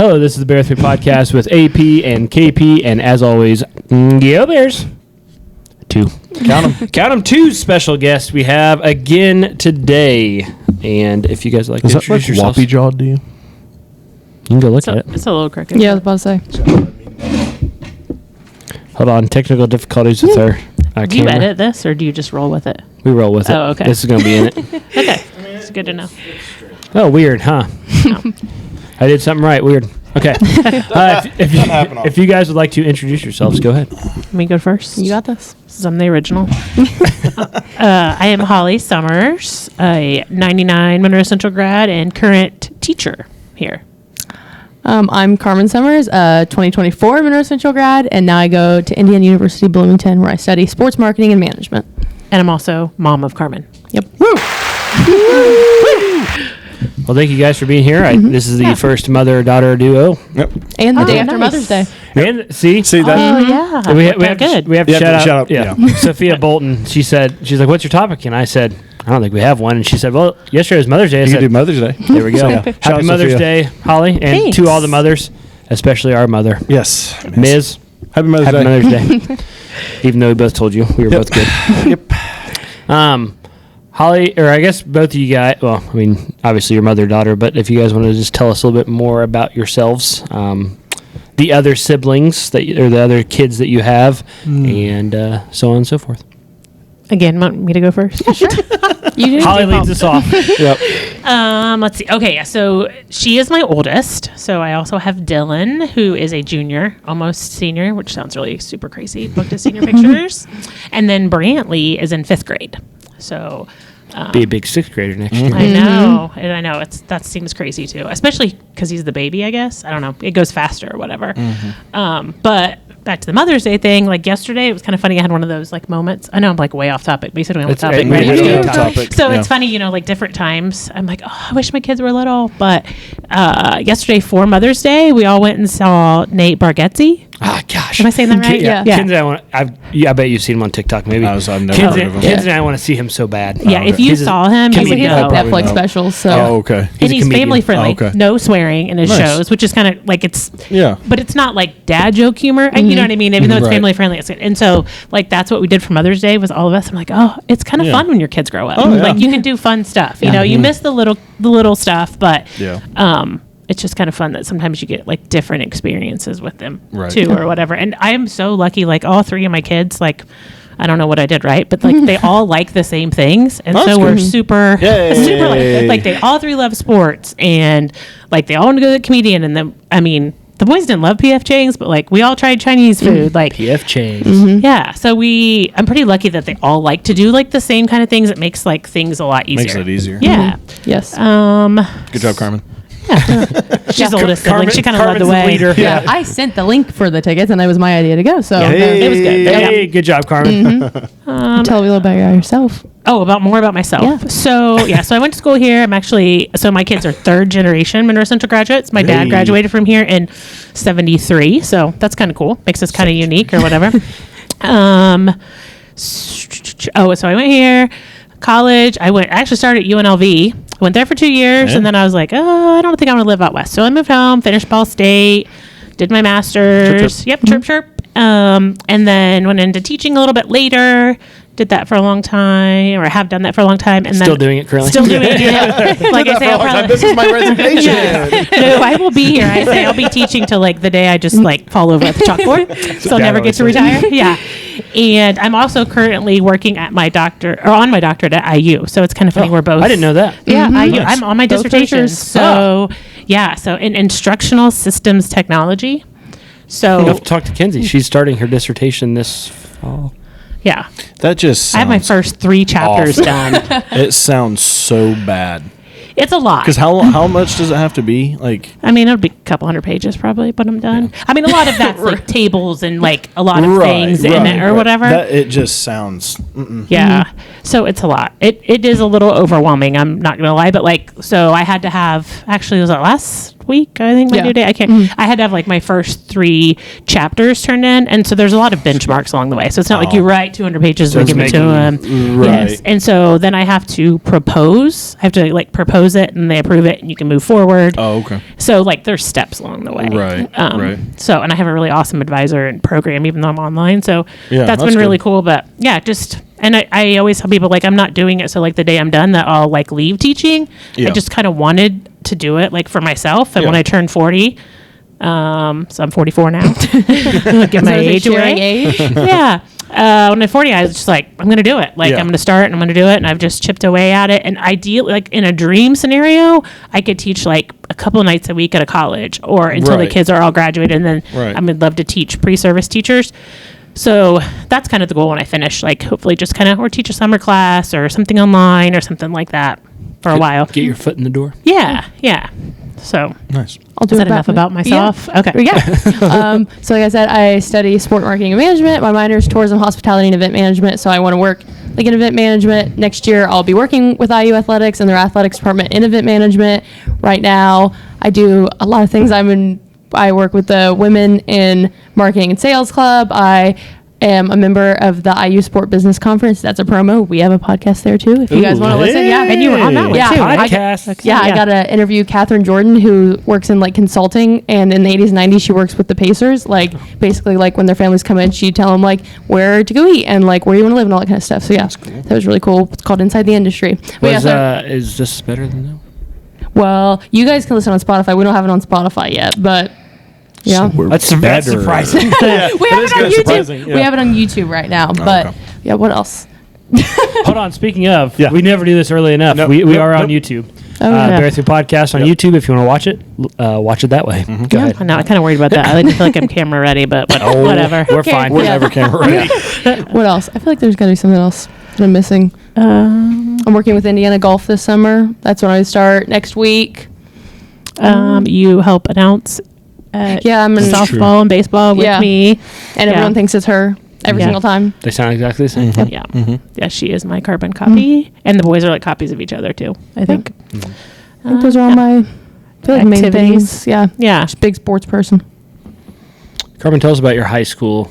Hello, this is the Bear 3 podcast with AP and KP, and as always, go Bears. 2. Count them. 2 special guests we have again today. And if you guys would like to introduce yourselves. Is that like Whoppy Jaw to you? You can go look at it. It's a little crooked. Yeah, I was about to say. Hold on, technical difficulties with our Do you camera. edit this, or do you just roll with it? We roll with it. Oh, okay. This is going to be in it. Okay. It's good to know. Oh, weird, huh? I did something right. Weird. Okay. If you guys would like to introduce yourselves, go ahead. Let me go first. You got this. Since I'm the original. I am Holly Summers, a 99 Monroe Central grad and current teacher here. I'm Karmen Summers, a 2024 Monroe Central grad, and now I go to Indiana University Bloomington, where I study sports marketing and management. And I'm also mom of Karmen. Yep. Woo! Well, thank you guys for being here. This is the first mother-daughter duo. Yep. And the day nice. after Mother's Day. And see that? Oh, yeah. we Worked have out good. we have to You have to shout out. shout out, Yeah. Sophia Bolton. She's like, "What's your topic?" And I said, "I don't think we have one." And she said, "Well, yesterday was Mother's Day." I You can said, do Mother's Day. "There we go." Yeah. Shout Happy out Mother's Sophia. Day, Holly, and Thanks. to all the mothers, especially our mother, Yes. Ms. Happy Mother's Happy Day. Mother's Day. Even though we both told you we were both good. Yep. Holly, or I guess both of you guys, well, I mean, obviously your mother, daughter, but if you guys want to just tell us a little bit more about yourselves, the other siblings or the other kids that you have, and so on and so forth. Again, want me to go first? Sure. Holly leads us off. Yep. Let's see. Okay, yeah, so she is my oldest. So I also have Dylan, who is a junior, almost senior, which sounds really super crazy. Booked his senior pictures. And then Brantley is in 5th grade. So Be a big 6th grader next year. I know, and I know that seems crazy too, especially because he's the baby. I guess I don't know. It goes faster or whatever. But back to the Mother's Day thing. Like yesterday, it was kind of funny. I had one of those like moments. I know I'm like way off topic, but you said we went It's- topic, it- right? it- Yeah. it- Topic. So Yeah. it's funny, like different times. I'm like, oh, I wish my kids were little. But yesterday for Mother's Day, we all went and saw Nate Bargatze. Ah, gosh. Am I saying that right? Yeah. Kinsey, I bet you've seen him on TikTok, maybe. I've never Kinsey, heard of him. Kinsey and I want to see him so bad. Yeah, if you He's a saw him, you He's would like know. Netflix know. specials, so. Oh, okay. He's And a he's comedian. family friendly. Oh, okay. No swearing in his Nice. shows, which is kind of like it's. Yeah. But it's not like dad joke humor. You know what I mean? Even though it's Right. family friendly, it's good. And so like that's what we did for Mother's Day was all of us. I'm like, oh, it's kind of Yeah. fun when your kids grow up. Oh, yeah. Like you can do fun stuff. You know, you miss the little stuff, but Yeah. it's just kind of fun that sometimes you get like different experiences with them Right. too, or whatever. And I am so lucky. Like all 3 of my kids, like. I don't know what I did right, but like they all like the same things, and Oh, so that's we're good. super Yay. like they all 3 love sports, and like they all want to go to the comedian. And then I mean, the boys didn't love PF Chang's, but like we all tried Chinese food, like PF Chang's. yeah. So I'm pretty lucky that they all like to do like the same kind of things. It makes like things a lot easier. Makes it easier. Yeah. Yes. Good job, Carmen. She's the oldest sibling. She kind of led the Carmen's way. leader. Yeah, I sent the link for the tickets, and it was my idea to go. So It was good. Hey, good job, Carmen. tell me a little about yourself. Oh, more about myself. Yeah. So I went to school here. So my kids are 3rd generation Monroe Central graduates. My dad Hey. graduated from here in 73. So that's kind of cool. Makes us kind of unique or whatever. So I went here, college. I actually started at UNLV. Went there for 2 years, Yeah. and then I was like, oh, I don't think I want to live out west. So I moved home, finished Ball State, did my master's. Chirp, Yep, chirp. And then went into teaching a little bit later. Did that for a long time, or have done that for a long time, and Still then doing it currently. Still doing it. Yeah. Like I say, I'll probably. This is my resignation. No, I will be here. I say I'll be teaching till like the day I just like fall over at the chalkboard, so I'll Dad never get always to retire. Yeah, and I'm also currently working at on my doctorate at IU. So it's kind of funny. We're both. I didn't know that. Yeah, IU. Nice. I'm on my Both dissertation. majors. So so in instructional systems technology. You So have to talk to Kinsey. She's starting her dissertation this fall. yeah, That just I have my sounds first 3 chapters awful. done. It sounds so bad. It's a lot. Because how much does it have to be? Like, I mean, it'll be a couple hundred pages probably, but I'm done. I mean, a lot of that's like tables and like a lot of things in it or whatever. It just sounds. Yeah. So it's a lot. It is a little overwhelming. I'm not gonna lie, but like, so I had to have. Actually, was that last week? I think my due date. I can't. I had to have like my first 3 chapters turned in, and so there's a lot of benchmarks along the way. So it's not like you write 200 pages and it's give it to them. Right. Yes. And so then I have to propose. I have to like propose it, and they approve it, and you can move forward. Oh, okay. So like there's steps along the way. Right, right. So, and I have a really awesome advisor and program, even though I'm online. So Yeah, that's that's been really good. cool. But yeah, just, and I always tell people, like, I'm not doing it so like the day I'm done that I'll like leave teaching. Yeah. I just kind of wanted to do it like for myself. And when Yeah. I turned 40, so I'm 44 now. Give my age sharing away. age. Yeah. When I'm 40, I was just like, I'm going to do it. Like, Yeah. I'm going to start and I'm going to do it. And I've just chipped away at it. And ideally, like in a dream scenario, I could teach like a couple nights a week at a college or until the Right. kids are all graduated. And then Right. I would love to teach pre-service teachers. So that's kind of the goal when I finish, like hopefully just kind of, or teach a summer class or something online or something like that for a while. Get your foot in the door. Yeah. Yeah. So Nice. I'll do is it that enough back- about myself? Yeah. Okay. Yeah. So like I said, I study sport marketing and management. My minor is tourism, hospitality, and event management. So I want to work like in event management. Next year, I'll be working with IU Athletics and their athletics department in event management. Right now, I do a lot of things. I work with the women in marketing and sales club. I am a member of the IU Sport Business Conference. That's a promo. We have a podcast there too. If you guys want to listen, yeah. And you were on that one Yeah, too, right? Podcast. Yeah, I got to interview Catherine Jordan, who works in like consulting, and in the 80s, 90s, she works with the Pacers. Like basically, like when their families come in, she'd tell them like where to go eat and like where you want to live and all that kind of stuff. So yeah, that was really cool. It's called Inside the Industry. But Was, yeah, so- is this better than that? well, you guys can listen on Spotify. We don't have it on Spotify yet, but yeah, That's surprising. we have it on kinda YouTube. surprising, yeah. We have it on YouTube right now. But okay. yeah, what else? Hold on. Speaking of, Yeah. we never do this early enough. Nope, we nope, are on nope. YouTube. Oh, yeah. Bear Through Podcast on Yep. YouTube. If you want to watch it, watch it that way. Go Yeah, ahead. I know. I'm kind of worried about that. I didn't feel like I'm camera ready, but whatever. We're Okay. fine. We're Yeah. never camera ready. What else? I feel like there's got to be something else that I'm missing. I'm working with Indiana Golf this summer. That's when I start next week. You help announce Yeah, I'm in softball and baseball with Yeah. me. and Yeah. everyone thinks it's her every Yeah. single time. They sound exactly the same. Yeah. Yeah, she is my carbon copy. And the boys are like copies of each other too, I think. I think those are all my main activities. things. Yeah, Yeah. just big sports person. Carmen, tell us about your high school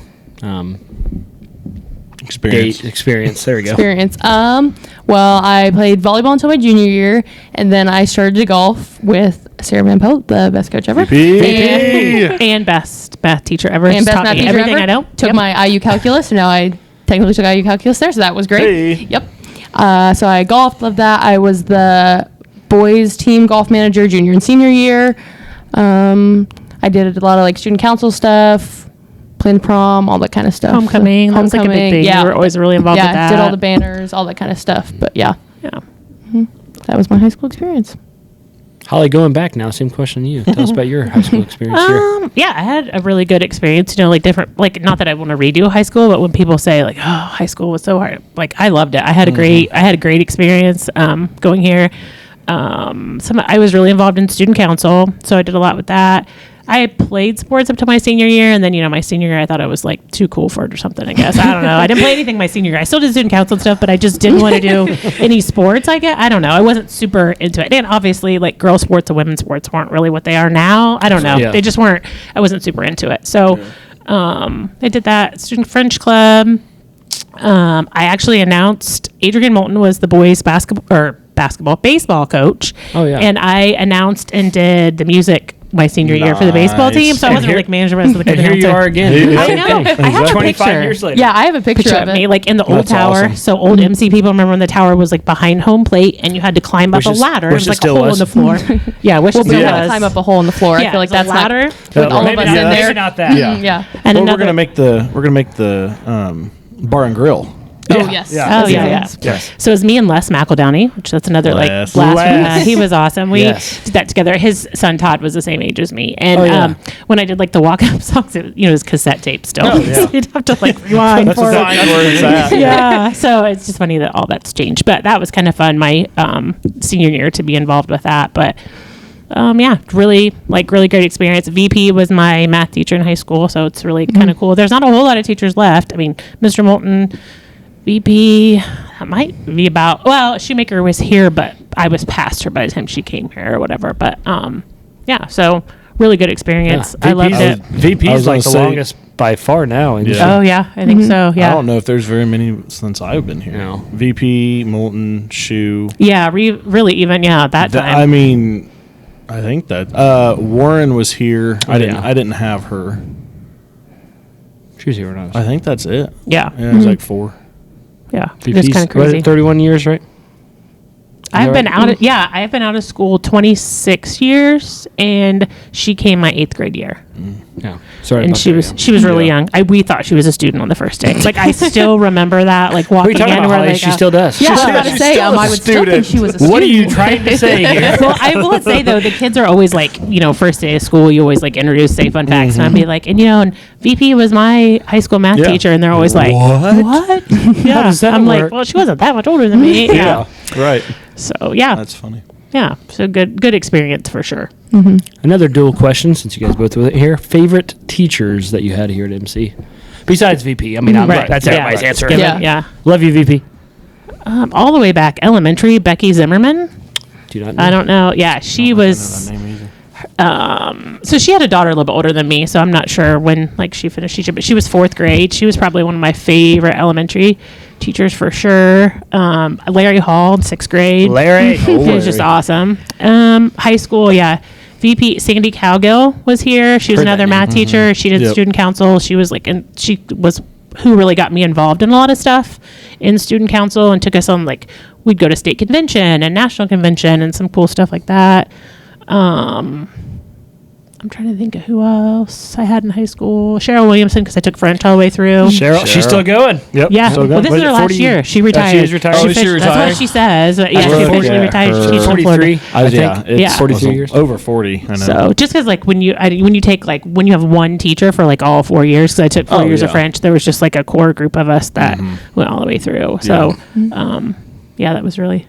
Experience. date experience. There we go. Experience. Well, I played volleyball until my junior year, and then I started to golf with Sarah Van Pelt, the best coach ever. And best math teacher ever. And Just best taught math me teacher everything ever. I know. Took Yep. my IU calculus, and now I technically took IU calculus there, so that was great. Hey. Yep. So I golfed, loved that. I was the boys team golf manager junior and senior year. I did a lot of like student council stuff, planned prom, all that kind of stuff. Homecoming. So, That was like a big thing. Yeah. You were always really involved yeah, with that. did all the banners, all that kind of stuff. But yeah, Yeah. that was my high school experience. Holly, going back now, same question to you. Tell us about your high school experience here. Yeah, I had a really good experience. You know, like different, like not that I want to redo high school, but when people say like, "Oh, high school was so hard," like I loved it. I had a great experience going here. I was really involved in student council, so I did a lot with that. I played sports up to my senior year, and then my senior year, I thought I was like too cool for it or something. I guess I don't know. I didn't play anything my senior year. I still did student council and stuff, but I just didn't want to do any sports. I don't know. I wasn't super into it, and obviously, like girls' sports and women's sports weren't really what they are now. I don't know. Yeah. They just weren't. I wasn't super into it. So, I did that student French club. I actually announced Adrian Moulton was the boys' baseball coach. Oh, yeah. And I announced and did the music my senior year for the baseball Nice. team. So I And wasn't here- like manager the rest of the And here you are again. I doing the I same know. thing. I have a 25 picture. years later. Yeah, I have a picture of of it. me like in the old That's tower. awesome. So old MC people remember when the tower was like behind home plate and you had to climb up Which a is- ladder. It which was it like a still hole was. in the floor. Yeah, which Well, still we Yeah. had to was. climb up a hole in the floor. Yeah, I feel like it was a that's ladder. not with all of Maybe us not- in maybe there. not that. Yeah. Yeah. And Well, another, we're gonna make the bar and grill. Oh yes. Yeah. Oh, yeah, yeah. Yes. So it was me and Les McEldowney, which that's another Les. like Les. he was awesome. We Yes. did that together. His son Todd was the same age as me, and Oh, yeah. when I did like the walk up songs, it was cassette tape still. Oh, yeah. So you'd have to like rewind That's for it. where it's at. Yeah, so it's just funny that all that's changed, but that was kind of fun my senior year to be involved with that. But really great experience. VP was my math teacher in high school, so it's really kind of cool. There's not a whole lot of teachers left. I mean, Mr. Moulton, VP, that might be about. Well, Shoemaker was here, but I was past her by the time she came here or whatever. But so really good experience. I loved it. VP I is was like gonna the say- longest by far now. And Yeah. Oh yeah, I think so. Yeah. I don't know if there's very many since I've been here. No. VP, Moulton, Shoe. Yeah, really even that time. I mean, I think that Warren was here. I didn't have her. She was here when I was. I think that's it. Yeah. Yeah, it was like 4. Yeah. VP's It's kind of crazy. 31 years, right? I've been I've been out of school 26 years, and she came my 8th grade year. Yeah. Sorry. And about she that, was really young. We thought she was a student on the first day. Like, I still remember that, like, What are walking you talking in about, and we're Holly? like, She still does. Yeah, I was about to say, I would still think she was a student. What are you trying to say here? well, I will say though, the kids are always like, first day of school, you always like introduce, say fun facts, and I'd be like, and VP was my high school math teacher, and they're always like, what? Yeah, does that I'm work? like, well, she wasn't that much older than me. Yeah. Right. So yeah, That's funny. yeah, so good experience for sure. Another dual question, since you guys both with it here. Favorite teachers that you had here at MC? Besides VP. I mean, that's everybody's answer. Yeah. Love you, VP. All the way back elementary, Becky Zimmerman. Do you not know? I don't know. Yeah, she was. I don't know that name either. So she had a daughter a little bit older than me, so I'm not sure when she finished teaching, but she was 4th grade. She was probably one of my favorite elementary teachers for sure. Larry Hall in 6th grade. Larry. He was just awesome. High school, yeah. VP Sandy Cowgill was here. She was another math teacher. She did student council. She was she was who really got me involved in a lot of stuff in student council and took us on, like, we'd go to state convention and national convention and some cool stuff like that. I'm trying to think of who else I had in high school. Cheryl Williamson, because I took French all the way through. Cheryl. She's still going. Yep. Yeah. Still Well, going. this is her last year. She retired. she is retired. Oh, she That's retired? what she says. But yeah, she Well, officially yeah, retired. her- She's from Florida. 43. I think. It's Yeah. 43 years. Over 40. I know. So just because, like, when you take, like, when you have one teacher for, like, all 4 years, because I took 4 years of yeah. French, there was just, like, a core group of us that went all the way through. So, yeah, that was really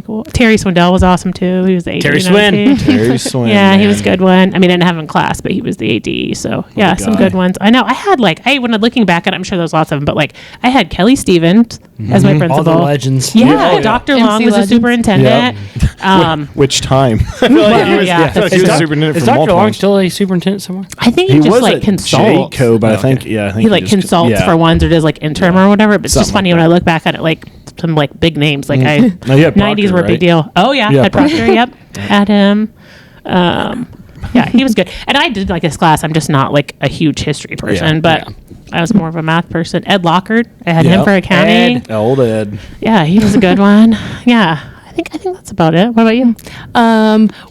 cool. Terry Swindell was awesome too. He was the AD. Terry on our Swin. team. Terry Swin. Yeah, he man. was a good one. I mean, I didn't have him in class, but he was the AD. So yeah, some good ones. I know. I had when I'm looking back at it, I'm sure there's lots of them, but like I had Kelly Stevens as my principal. All the legends. Yeah, Dr. MC Long was legends. a superintendent. Which time? I feel Well, he was, yeah. I feel like he was superintendent Is for Dr. multiple Long ones. still a superintendent somewhere? I think he He just was like at consults. Jayco, but I think He like just- consults yeah. for ones or does like interim or whatever. But it's just Something funny like when I that. look back at it, like some like big names. Like No, you had 90s Proctor, were a big right? deal. Oh yeah, Yeah, had Proctor. Yep, had him. Yeah, he was good. And I did like this class. I'm just not like a huge history person, Yeah, but I was more of a math person. Ed Lockard, I had him Yep. for accounting. Ed. Old Ed. Yeah, he was a good one. Yeah. I think that's about it. What about you?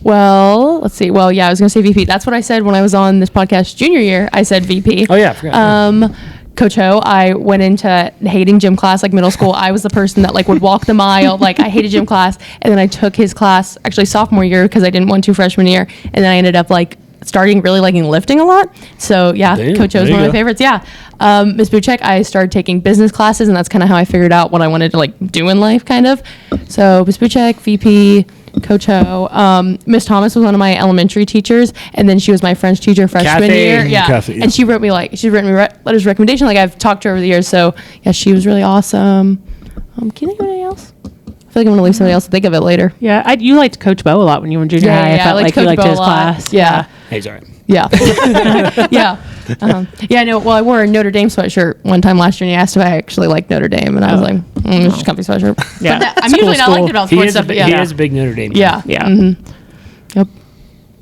Well, let's see. Well, yeah, I was gonna say VP. That's what I said when I was on this podcast junior year. I said VP. Oh, yeah, I forgot. Coach Ho, I went into hating gym class like middle school. I was the person that like would walk the mile. Like I hated gym class, and then I took his class actually sophomore year because I didn't want to freshman year, and then I ended up like starting really liking lifting a lot. So yeah, Damn, Coach Ho is there one you of my go. favorites. Yeah, Miss Buchek, I started taking business classes, and that's kind of how I figured out what I wanted to like do in life, kind of. So Miss Buchek, VP. Coach Ho. Miss Thomas was one of my elementary teachers, and then she was my French teacher freshman Kathy. year. Yeah. Kathy, yeah. And she's written me letters of recommendation. Like I've talked to her over the years. So yeah, she was really awesome. Can you think of anything else? I feel like I'm gonna leave somebody else to think of it later. Yeah, you liked Coach Bo a lot when you were in junior high. I felt liked like you Coach liked Bo his a lot. class. Yeah. Hey, he's all right. Yeah. Yeah. Yeah, I know. Well, I wore a Notre Dame sweatshirt one time last year, and he asked if I actually liked Notre Dame, and I was like, it's just a comfy sweatshirt. Yeah. But I'm It's a usually cool not like school. it about He sports is, stuff. But he yeah. is a big Notre Dame. Yeah. Yeah. Yep.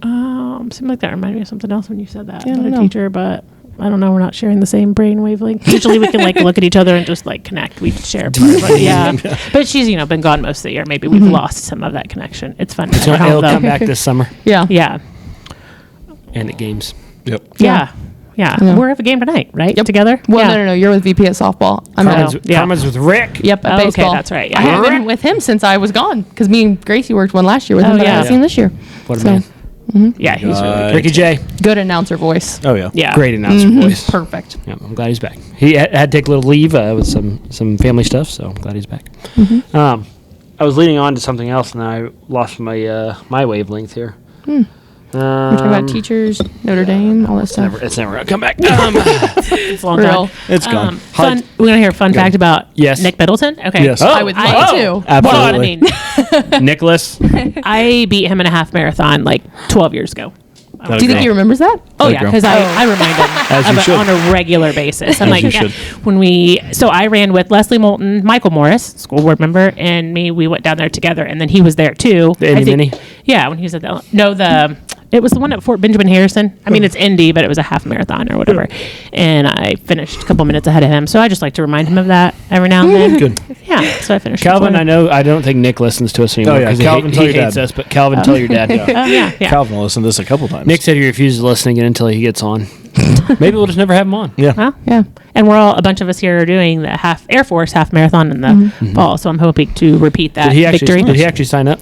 Something like that reminded me of something else when you said that. Yeah, I Not don't a know. teacher, but I don't know. We're not sharing the same brain wavelength. Usually we can like look at each other and just like connect. We share part of it. Yeah. But she's, been gone most of the year. Maybe we've lost some of that connection. It's fun. to So have her it'll home, come though. back this summer Yeah. Yeah. and at games. Yep. Yeah. Yeah. Yeah. We're at a game tonight, right? Yep. Together? Well, yeah. no. You're with VP at softball. I'm Carmen's, at. Yeah. Carmen's with Rick. Yep, at Oh, okay, baseball. that's right, yeah. I haven't been with him since I was gone because me and Gracie worked one last year with him, Oh, but I yeah. haven't seen him this year. What a So, man. Yeah. He's really good. Ricky J. good announcer voice. Oh yeah. Yeah. Great announcer voice. Perfect. Yeah, I'm glad he's back. He had to take a little leave with some family stuff, so I'm glad he's back. I was leading on to something else, and I lost my my wavelength here. We're talking about teachers, Notre Dame, all that stuff. It's never gonna come back. It's a long Real. time. It's gone. Fun. We're gonna hear a fun fact about Yes. Nick Middleton. Okay. Yes. Oh, I would love to. Absolutely. Well, I mean, Nicholas. I beat him in a half marathon like 12 years ago. Do you think he remembers that? Oh yeah, because I remind him of it on a regular basis. I'm like, so I ran with Leslie Moulton, Michael Morris, school board member, and me. We went down there together, and then he was there too. The Indy Mini? Yeah, when he was at it was the one at Fort Benjamin Harrison. I mean, it's Indy, but it was a half marathon or whatever. And I finished a couple minutes ahead of him. So I just like to remind him of that every now and then. Good. Yeah, so I finished. Calvin, I don't think Nick listens to us anymore. Calvin, he hates us, but Calvin, tell your dad. Yeah. Calvin listened to this a couple times. Nick said he refuses to listen again until he gets on. Maybe we'll just never have him on. Yeah. Well, yeah. And a bunch of us here are doing the Air Force half marathon in the fall. So I'm hoping to repeat that victory. Did he actually sign up?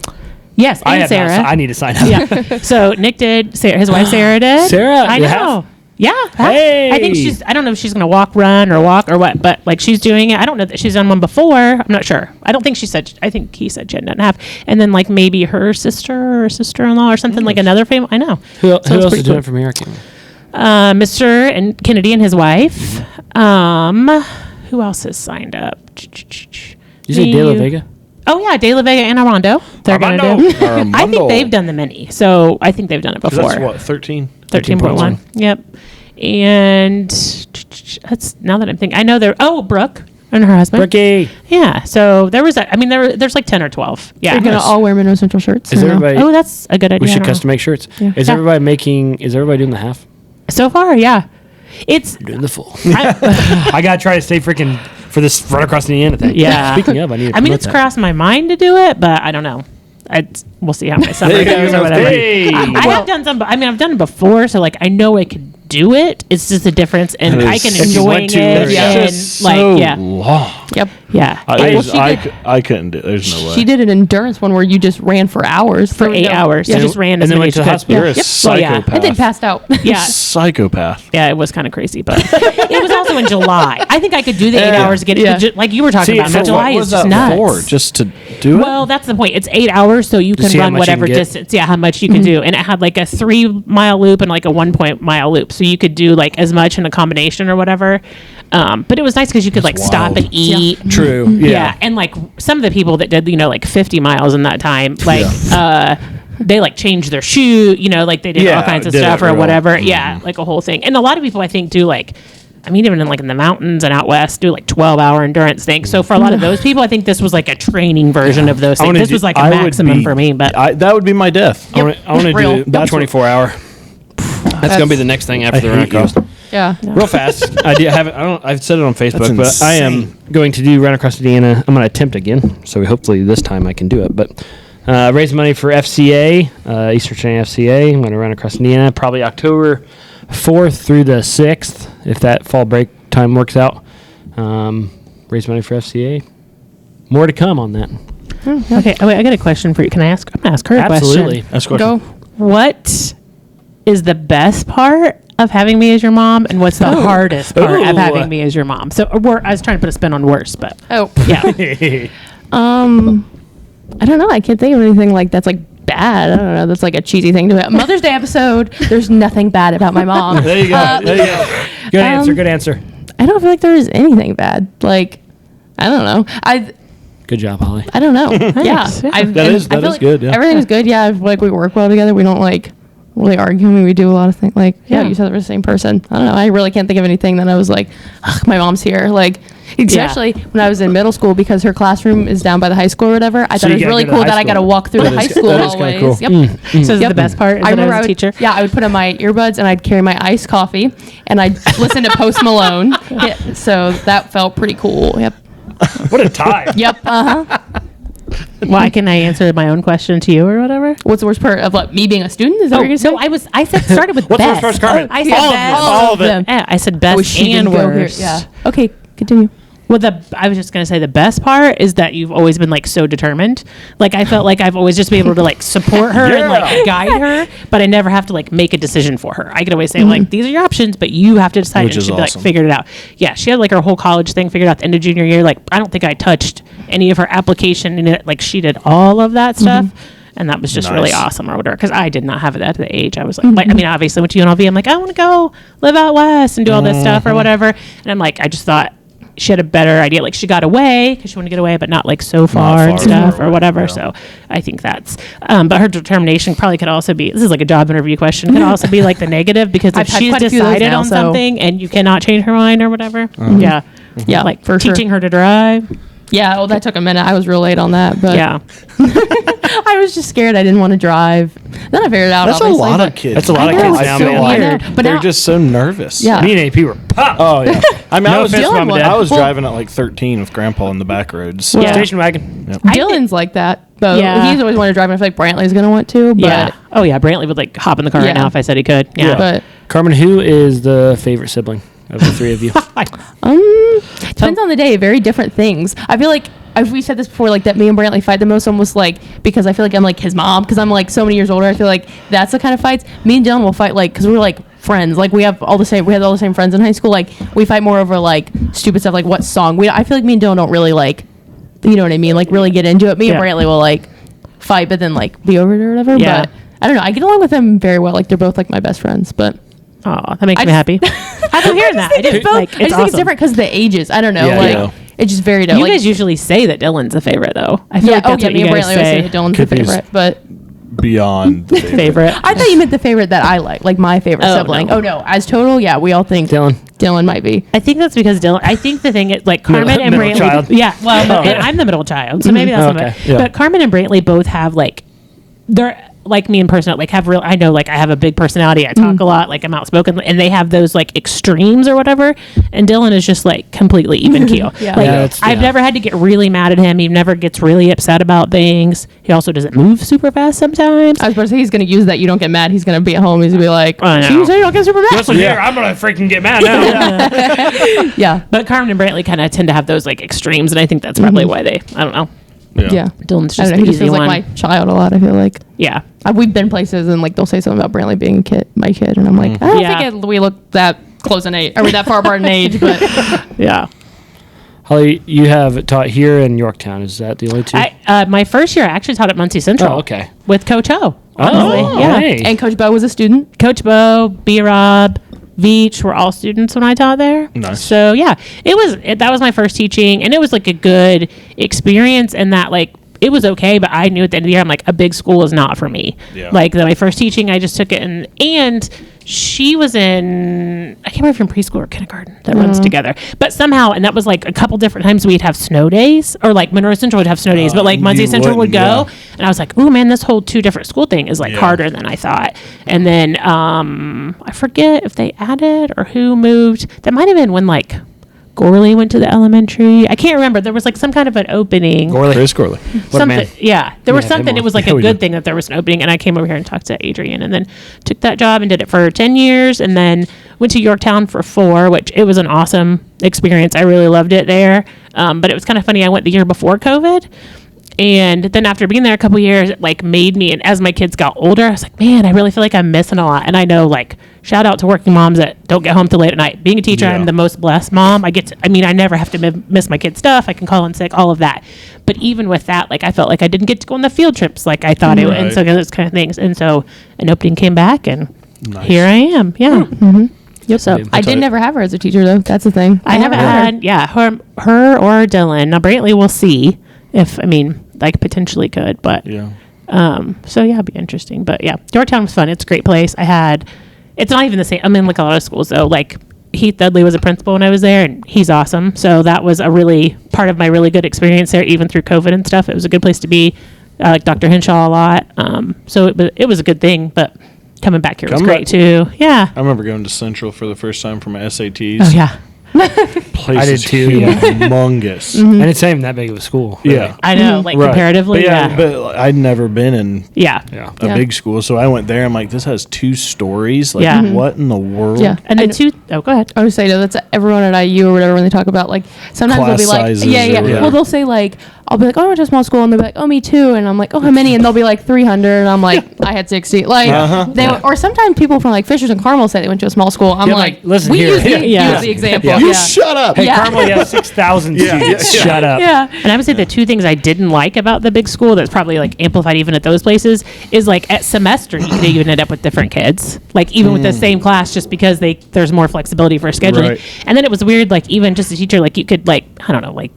Yes, and Sarah. I need to sign up. Yeah. So Nick did. His wife Sarah did. Sarah, I know. Yeah. Hey. I think I don't know if she's going to run or walk or what, but like she's doing it. I don't know that she's done one before. I'm not sure. I think he said she hadn't done half. And then like maybe her sister or sister-in-law or something like another family. I know. Who else is doing it from here? Mr. and Kennedy and his wife. Who else has signed up? Did you say De La Vega? Oh yeah, De La Vega and Armando. They're going to do. Armando. I think they've done the mini, so I think they've done it before. That's what, 13? 13.1. Yep. And that's now that I'm thinking, I know Brooke and her husband. Brookie. Yeah. So there's like 10 or 12. Yeah. They're gonna all wear Monroe Central shirts. Is everybody? Oh, that's a good idea. We should custom make shirts. Yeah. Is everybody doing the half? So far, yeah. It's Doing the full. I gotta try to stay freaking for this run across the Indiana thing. Yeah. Speaking of, it's crossed my mind to do it, but I don't know. We'll see how my summer goes or whatever. Hey. I have done some. I've done it before, so like I know I could do it. It's just a difference, and I can enjoy it. Long. Yep. Yeah. I couldn't do it. There's no way. She did an endurance one where you just ran for hours. For 8 hours. Yeah. You just ran and as then many went as to the you could. hospital. You're a psychopath. And then passed out. Yeah. Psychopath. Yeah, it was kind of crazy, but it was also in July. I think I could do the 8 hours to get it, like you were talking about. But July is just nuts. For? Just to do it? Well, that's the point. It's 8 hours, so you can run whatever distance. Yeah, how much you can do. And it had like a 3-mile loop and like a 1-mile loop. So you could do like as much in a combination or whatever. But it was nice because you could like stop and eat. Yeah. True. Yeah. And like some of the people that did, like 50 miles in that time, like, they like changed their shoe, like they did all kinds of stuff or whatever. Yeah. Like a whole thing. And a lot of people I think do like, even in the mountains and out west, do like 12-hour endurance things. So for a lot of those people, I think this was like a training version of those things. This was like a maximum for me, but that would be my death. I want to do the 24-hour. That's gonna be the next thing after the run across. Yeah. Real fast. I've said it on Facebook, but I am going to do run across Indiana. I'm going to attempt again. So hopefully this time I can do it. But raise money for FCA, Eastern China FCA. I'm going to run across Indiana probably October 4th through the 6th, if that fall break time works out. Raise money for FCA. More to come on that. Okay. Oh, wait, I got a question for you. Can I ask? I'm going to ask her a question. Absolutely. That's a question. Go. What is the best part of having me as your mom, and what's the hardest part of having me as your mom? So I was trying to put a spin on worse, but yeah. I don't know. I can't think of anything like that's like bad. I don't know. That's like a cheesy thing to it. Mother's Day episode. There's nothing bad about my mom. There you go. Good answer. Good answer. I don't feel like there is anything bad. Like, I don't know. Good job, Holly. I don't know. Yeah. That is good. Yeah. Everything's good. Yeah. Like we work well together. We don't like really argue. I mean, we do a lot of things. Like, you said we're the same person. I don't know. I really can't think of anything that I was like, my mom's here. Like, especially when I was in middle school, because her classroom is down by the high school or whatever. I thought it was really cool that I got to walk through the high school hallways. Cool. Yep. So is the best part? Is I remember as a teacher? I would put on my earbuds and I'd carry my iced coffee and I'd listen to Post Malone. So that felt pretty cool. Yep. What a time. Yep. Why can I answer my own question to you or whatever? What's the worst part of like me being a student? Is that what you're gonna say? I said started with What's best. the first Karmen? I said all of them. Yeah, I said best she and didn't go here. worst. Yeah. Okay, continue. Well, I was just gonna say the best part is that you've always been like so determined. Like I felt like I've always just been able to like support her and like guide her, but I never have to like make a decision for her. I could always say like these are your options, but you have to decide. Which and is she'd be awesome. like figured it out. Yeah, she had like her whole college thing figured out at the end of junior year. Like I don't think I touched any of her application in it. Like she did all of that stuff. And that was just really awesome or whatever. Because I did not have it at the age. I was like, obviously I went to UNLV. I'm like, I want to go live out west and do all this stuff or whatever. And I'm like, I just thought, she had a better idea. Like she got away because she wanted to get away, but not like so far and stuff or whatever. Yeah. So I think that's, but her determination probably could also be, this is like a job interview question, could also be like the negative because if she's decided on something and you cannot change her mind or whatever. Yeah. Yeah. Like for teaching her to drive. Yeah, well, that took a minute. I was real late on that, but yeah, I was just scared. I didn't want to drive. Then I figured it out. That's a lot of kids. That's a lot of kids now, man. But they're just so nervous. Yeah, me and AP were popped. Oh yeah. I mean, I was well, driving at like 13 with Grandpa in the back roads. Well, station wagon. Yep. Dylan's like that, but he's always wanted to drive, and I feel like Brantley's gonna want to. But yeah. Oh yeah, Brantley would like hop in the car right now if I said he could. Yeah. But Karmen, who is the favorite sibling of the three of you? Depends on the day. Very different things. I feel like we said this before, like that me and Brantley fight the most, almost like because I feel like I'm like his mom because I'm like so many years older. I feel like that's the kind of fights me and Dylan will fight like because we're like friends. Like we had all the same friends in high school. Like we fight more over like stupid stuff like what song. I feel like me and Dylan don't really like, you know what I mean? Like really get into it. Me and Brantley will like fight, but then like be over it or whatever. Yeah. But I don't know. I get along with them very well. Like they're both like my best friends. But oh, that makes me happy. I'm hearing that. I just think it's different because of the ages. I don't know. Yeah, it's just very different. You guys usually say that Dylan's the favorite, though. I feel like that's what me you and guys Brantley say. say Dylan's the favorite, but beyond the favorite. I thought you meant the favorite that I like my favorite sibling. No. Oh no, as total, yeah, we all think Dylan might be. I think that's because Dylan. I think the thing is like Karmen and Brantley. Child. Yeah, well, and I'm the middle child, so maybe that's not it. But Karmen and Brantley both have like they're like me in person, like have real. I know, like I have a big personality. I talk a lot, like I'm outspoken, and they have those like extremes or whatever. And Dylan is just like completely even keel. I've never had to get really mad at him. He never gets really upset about things. He also doesn't move super fast sometimes. I was about to say he's going to use that. You don't get mad. He's going to be at home. He's going to be like, you say you don't get super mad. Listen here, I'm going to freaking get mad now. Yeah. But Karmen and Brantley kind of tend to have those like extremes, and I think that's probably why they. I don't know. Yeah. Dylan's just the the easy easy one. one. Like my child a lot. I feel like. Yeah. We've been places and like they'll say something about Brantley being my kid, and I'm like, I don't think we look that close in age, or that far apart in age, but yeah. Holly, you have taught here in Yorktown. Is that the only two? My first year, I actually taught at Monroe Central. Oh, okay. With Coach O. Honestly. Yeah. Hey. And Coach Bo was a student. Coach Bo, B-Rob, Veach were all students when I taught there. Nice. So yeah, that was my first teaching, and it was like a good experience in that like it was okay, but I knew at the end of the year I'm like a big school is not for me. Yeah. Like my first teaching, I just took it and she was in I can't remember from preschool or kindergarten that runs together, but somehow and that was like a couple different times we'd have snow days or like Monroe Central would have snow days, but like Monroe Central would go, and I was like, oh man, this whole two different school thing is like harder than I thought. And then I forget if they added or who moved. That might have been when like Gorley went to the elementary. I can't remember. There was like some kind of an opening. Chris Gorley. Something. Yeah. There was something. It was like a good thing that there was an opening. And I came over here and talked to Adrian and then took that job and did it for 10 years. And then went to Yorktown for 4, which it was an awesome experience. I really loved it there. But it was kind of funny. I went the year before COVID. And then after being there a couple years, it like made me, and as my kids got older, I was like, man, I really feel like I'm missing a lot. And I know, like, shout out to working moms that don't get home till late at night. Being a teacher, I'm the most blessed mom. I never have to miss my kids' stuff. I can call in sick, all of that. But even with that, like, I felt like I didn't get to go on the field trips like I thought it would. And so those kind of things. And so an opening came back, and here I am. Yeah. Mm-hmm. Yep. So Yeah, I did never have her as a teacher, though. That's the thing. I haven't had, her or Dylan. Now, Brantley, we'll see if, like potentially could, but so yeah, it'd be interesting. But yeah, Yorktown was fun. It's a great place. It's not even the same. I'm in like a lot of schools though. Like Heath Dudley was a principal when I was there, and he's awesome. So that was a really part of my really good experience there, even through COVID and stuff. It was a good place to be. I like Dr. Henshaw a lot. So it was a good thing, but coming back here was great too. Yeah. I remember going to Central for the first time for my SATs. Oh yeah. Place I did too. Humongous. And it's not even that big of a school. Really. Yeah. I know, like comparatively. But I'd never been in Yeah. a big school, so I went there. I'm like, this has 2 stories. Like, what in the world? Yeah. And then go ahead. I would say, no, that's everyone at IU or whatever when they talk about, like, sometimes Class they'll be like, sizes yeah. Well, they'll say, like, I'll be like, oh, I went to a small school, and they'll be like, oh, me too, and I'm like, oh, how many? And they'll be like 300, and I'm like, I had 60. Like or sometimes people from like Fishers and Carmel say they went to a small school. I'm like, listen we here. use the example. You shut up. Hey, Carmel, you have 6,000 students. Shut up. Yeah. And I would say the two things I didn't like about the big school that's probably like amplified even at those places is like at semester you could even end up with different kids, like even with the same class, just because there's more flexibility for scheduling. Right. And then it was weird, like even just a teacher, like you could like, I don't know, like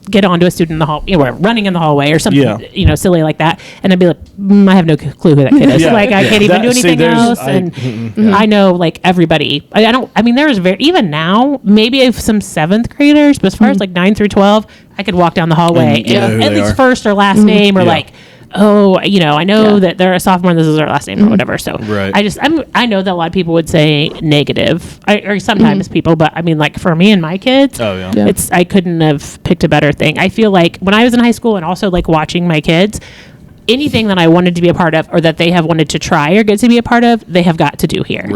get onto a student in the hall, running in the hallway or something, silly like that, and I'd be like, I have no clue who that kid is. Like I can't even do anything else, and I know like everybody. I mean, there's even now maybe some 7th graders, but as far as like 9 through 12, I could walk down the hallway and at least first or last name or like. Oh, I know that they're a sophomore and this is their last name or whatever. So I know that a lot of people would say negative, or sometimes people, but I mean, like for me and my kids, I couldn't have picked a better thing. I feel like when I was in high school and also like watching my kids, anything that I wanted to be a part of or that they have wanted to try or get to be a part of, they have got to do here.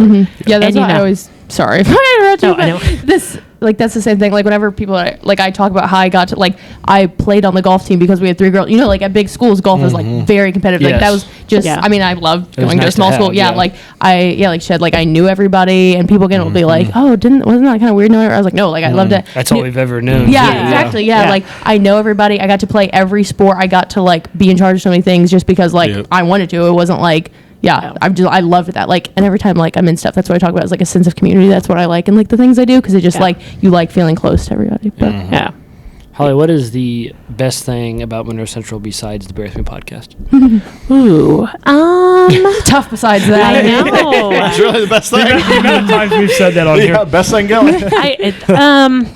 Yeah, that's what I always. Sorry if I interrupted you, I know. this that's the same thing. Like whenever people I talk about how I got to I played on the golf team because we had 3 girls. Like at big schools, golf is like very competitive. Yes. Like that was just. I mean, I loved going to a small school. I knew everybody, and people will be like, oh, wasn't that kind of weird? No, I was like, no, I loved it. That's all we've ever known. Yeah, exactly. Yeah, like I know everybody. I got to play every sport. I got to be in charge of so many things just because I wanted to. It wasn't like. Yeah, I loved that. And every time I'm in stuff, that's what I talk about is a sense of community. That's what I like, and the things I do because it just you like feeling close to everybody. But Holly, what is the best thing about Monroe Central besides the Bear With Me podcast? Ooh, tough besides that. I know. It's really the best thing. The amount of times we've said that on here. Best thing going.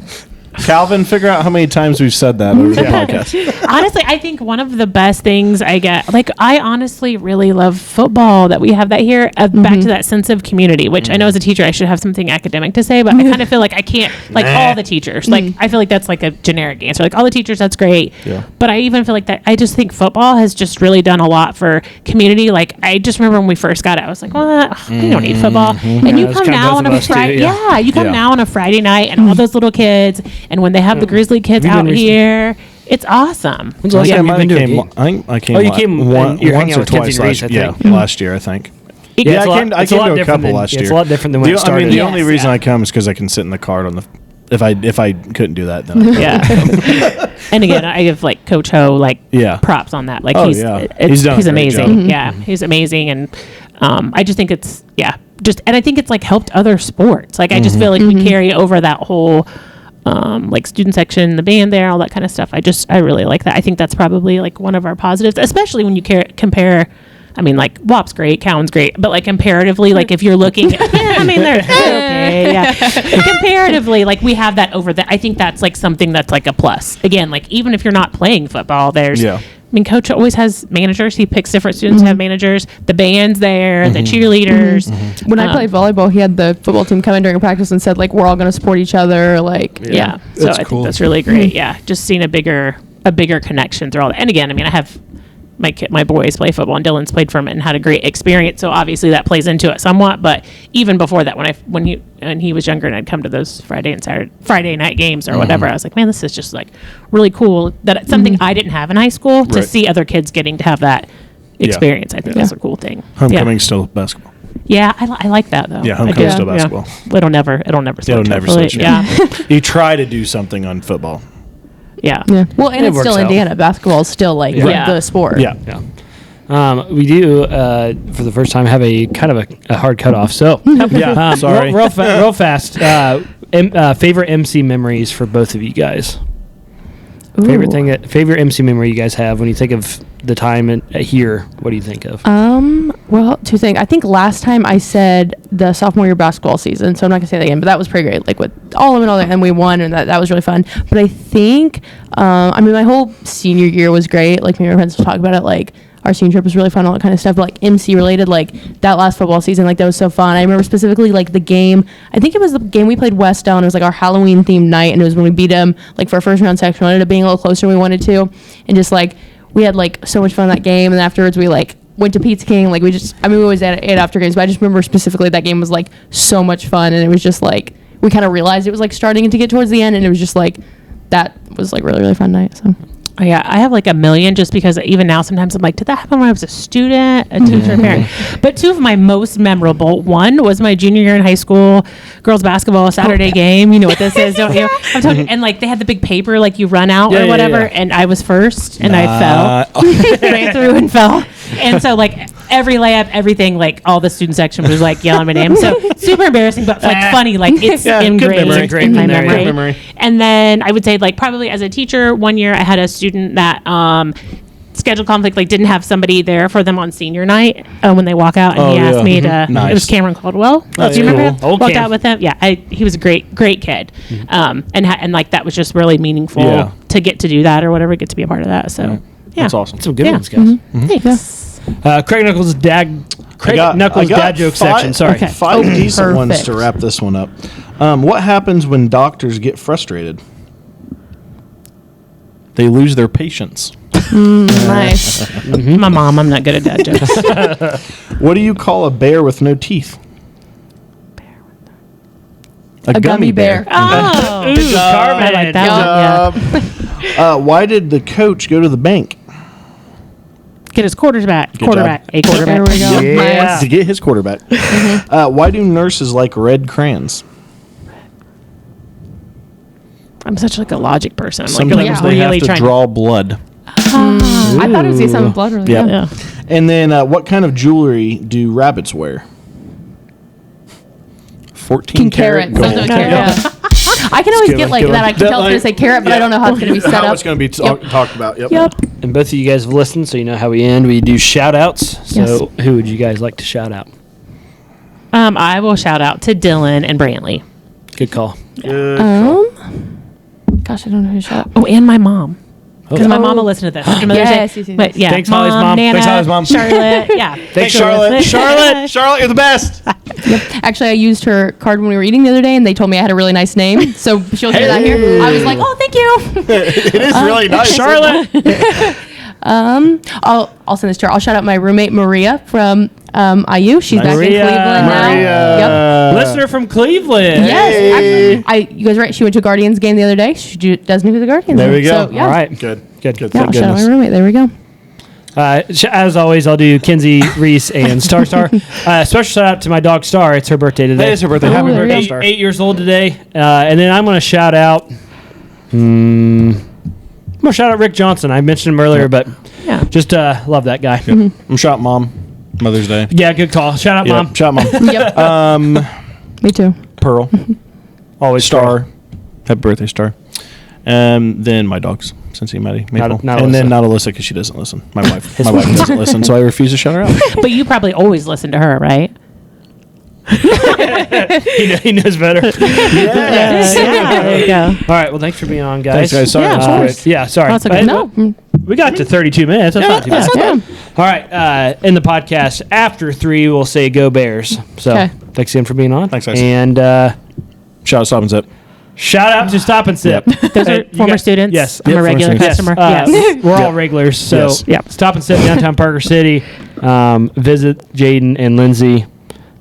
Calvin, figure out how many times we've said that over the podcast. Honestly, I think one of the best things I get, I honestly really love football that we have that here. Back to that sense of community, which I know as a teacher I should have something academic to say, but I kind of feel like I can't, all the teachers. I feel like that's a generic answer. All the teachers, that's great. Yeah. But I even feel like that, I just think football has just really done a lot for community. I just remember when we first got it, I was like, well, we don't need football. And you come now on a Friday. You come now on a Friday night and all those little kids. And when they have the Grizzly kids out here, it's awesome. When's the last time I came? Oh, you came once or twice last year, I think. I came to a couple last year. It's a lot different than when it started. The only reason I come is because I can sit in the cart on the. If I couldn't do that, then And again, I give Coach Ho props on that. He's amazing. He's amazing, and I just think it's and I think it's helped other sports. I just feel like we carry over that whole. Student section, the band there, all that kind of stuff. I really like that. I think that's probably one of our positives, especially when you compare. I mean, WAP's great, Cowan's great, but comparatively, if you're looking, they're okay, comparatively, we have that over that. I think that's something that's a plus. Again, even if you're not playing football, there's. Yeah. I mean, Coach always has managers. He picks different students to have managers. The band's there, the cheerleaders. When I played volleyball, he had the football team come in during practice and said, we're all going to support each other. So I think that's really great. Yeah, just seeing a bigger connection through all that. And again, I mean, I have my boys play football, and Dylan's played for him and had a great experience. So obviously that plays into it somewhat. But even before that, when he was younger and I'd come to those Friday night games or whatever, I was like, man, this is just really cool. That it's something I didn't have in high school to see other kids getting to have that experience. I think that's a cool thing. Homecoming's still basketball. Yeah, I like that though. Yeah, homecoming's still basketball. Yeah. It'll never switch. Yeah. You try to do something on football. Yeah. Well, and it's still Indiana. Basketball is still the sport. Yeah. We do, for the first time, have a kind of a hard cutoff. So, sorry. Real fast. Favorite MC memories for both of you guys. Ooh. Favorite MC memory you guys have when you think of the time here. What do you think of? Well, two things. I think last time I said the sophomore year basketball season, so I'm not gonna say that again, but that was pretty great. With all of it, and we won, and that was really fun. But I think, my whole senior year was great. Me and my friends talk about it. Our senior trip was really fun, all that kind of stuff. But MC related, that last football season, that was so fun. I remember specifically the game. I think it was the game we played Westdown. It was our Halloween themed night, and it was when we beat them for our first round section. We ended up being a little closer than we wanted to, and just we had so much fun that game. And afterwards we went to Pizza King. We always ate after games, but I just remember specifically that game was so much fun, and it was just we kind of realized it was starting to get towards the end, and it was just that was really really fun night. So. Oh, yeah, I have like a million just because even now sometimes I'm like, did that happen when I was a student, a teacher, a parent? But two of my most memorable, one was my junior year in high school, girls basketball Saturday game. You know what this is, don't you? I'm talking, and like they had the big paper, like you run out or whatever, and I was first, and I fell, ran through and fell, and so like every layup, everything, like all the student section was like yelling my name. So super embarrassing, but like funny, like it's ingrained in my memory. And then I would say like probably as a teacher, one year I had a student that schedule conflict, like didn't have somebody there for them on senior night when they walk out, and he asked me to. Nice. It was Cameron Caldwell. Do you remember him? Walked out with him. Yeah, he was a great kid, and like that was just really meaningful to get to do that or whatever, get to be a part of that. So that's awesome. Some good ones, guys. Thanks. Craig Knuckles' dad joke section. Sorry, 5 decent ones to wrap this one up. What happens when doctors get frustrated? They lose their patience. Nice. My mom, I'm not good at dad jokes. What do you call a bear with no teeth? A gummy bear. Oh, Karmen. I like that one. Why did the coach go to the bank? Get his quarterback. Good job. A quarterback. There we go. Yeah. To get his quarterback. Why do nurses like red crayons? I'm such like a logic person. I'm Sometimes like they have really to trying draw blood. I thought it was going to sound blood really. Yep. Yeah. And then what kind of jewelry do rabbits wear? 14 karat gold. Something with carrot. Yeah. I can always get like that. I can tell it's going to say carrot, but I don't know how it's going to be set How up. it's going to be talked about. Yep. And both of you guys have listened, so you know how we end. We do shout outs. So who would you guys like to shout out? I will shout out to Dylan and Brantley. Good call. Gosh, I don't know who shot. Oh, and my mom. Because my mom will listen to this. After Mother's Day. But yeah, Thanks, Holly's mom. Nana, Thanks, Holly's mom. Charlotte. Yeah. Thanks, Charlotte. Charlotte, you're the best. Actually, I used her card when we were eating the other day, and they told me I had a really nice name. So she'll hear that here. I was like, oh, thank you. It is really nice. Charlotte. I'll send this to her. I'll shout out my roommate Maria from IU. She's back in Cleveland now. Yep. Listener from Cleveland. Yes. Actually, you guys are right. She went to a Guardians game the other day. She does know who the Guardians are. There we go. So, yeah. All right. Good. Yeah, I'll shout out my roommate. There we go. As always, I'll do Kinsey, Reese, and Star. Special shout out to my dog Star. It's her birthday today. It is her birthday. Happy there we birthday, go. Star. 8 years old today. And then I'm going to shout out. I'm going to shout out Rick Johnson. I mentioned him earlier, but just love that guy. I'm shot mom. Mother's Day. Yeah, good call. Shout out, Mom. Shot mom. Yep. Me too. Pearl. Always Star. Happy birthday, Star. Then my dogs, Cincy, Maddie, Maple. Not and then Alyssa. not Alyssa because she doesn't listen. My wife doesn't listen, so I refuse to shout her out. But you probably always listen to her, right? He knows better. Yes. Yeah, there you go. All right. Well, thanks for being on, guys. Thanks, guys. Sorry, Yeah, that was of quick. course. Yeah, sorry. That's okay. No. We got to 32 minutes. That's not too bad. Yeah. All right. In the podcast, after 3, we'll say go Bears. So thanks again for being on. Thanks, guys. And Shout out Stop and Zip. shout out to Stop and Sip. Those are former students. Yes. I'm a Yep, regular former customer. Yes. Yes. We're all regulars. So Yes. Stop and Sip downtown Parker City. Visit Jaden and Lindsay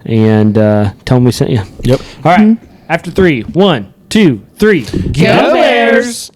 and tell them we sent you. Yep. All right. After 3. 1, 2, 3. Go Bears!